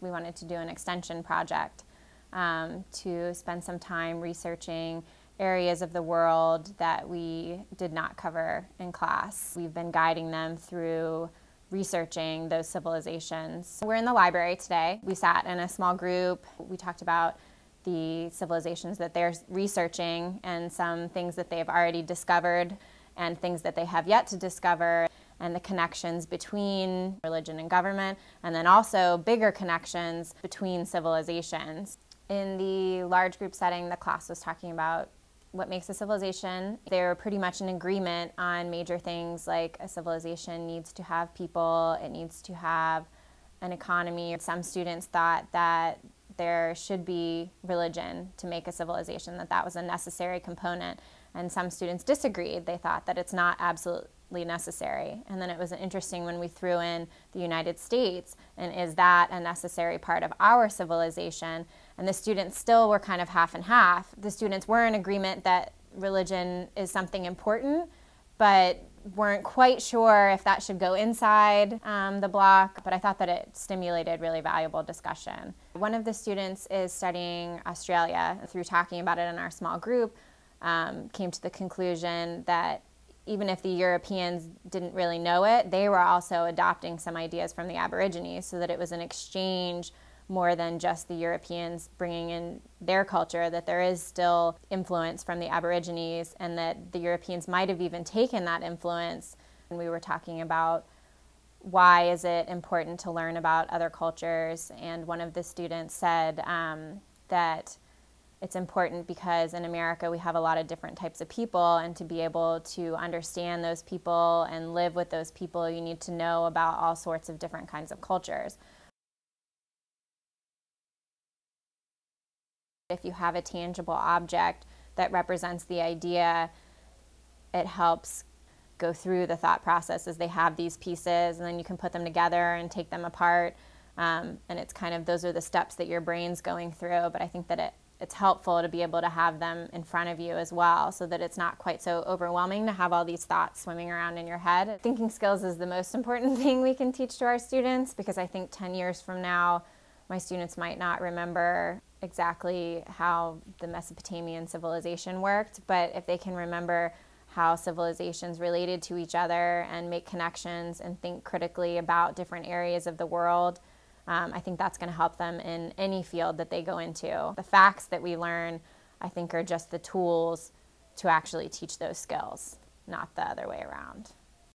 We wanted to do an extension project to spend some time researching areas of the world that we did not cover in class. We've been guiding them through researching those civilizations. We're in the library today. We sat in a small group. We talked about the civilizations that they're researching and some things that they've already discovered and things that they have yet to discover, and the connections between religion and government, and then also bigger connections between civilizations. In the large group setting, the class was talking about what makes a civilization. They were pretty much in agreement on major things like a civilization needs to have people, it needs to have an economy. Some students thought that there should be religion to make a civilization, that was a necessary component. And some students disagreed. They thought that it's not absolutely necessary. And then it was interesting when we threw in the United States, and is that a necessary part of our civilization? And the students still were kind of half and half. The students were in agreement that religion is something important, but weren't quite sure if that should go inside the block, but I thought that it stimulated really valuable discussion. One of the students is studying Australia. Through talking about it in our small group, came to the conclusion that even if the Europeans didn't really know it, they were also adopting some ideas from the Aborigines, so that it was an exchange more than just the Europeans bringing in their culture, that there is still influence from the Aborigines, and that the Europeans might have even taken that influence. And we were talking about why is it important to learn about other cultures, and one of the students said that it's important because in America we have a lot of different types of people, and to be able to understand those people and live with those people, you need to know about all sorts of different kinds of cultures. If you have a tangible object that represents the idea, it helps go through the thought process as they have these pieces, and then you can put them together and take them apart. And it's kind of, those are the steps that your brain's going through, but I think that it's helpful to be able to have them in front of you as well, so that it's not quite so overwhelming to have all these thoughts swimming around in your head. Thinking skills is the most important thing we can teach to our students, because I think 10 years from now, my students might not remember exactly how the Mesopotamian civilization worked, but if they can remember how civilizations related to each other and make connections and think critically about different areas of the world, I think that's going to help them in any field that they go into. The facts that we learn, I think, are just the tools to actually teach those skills, not the other way around.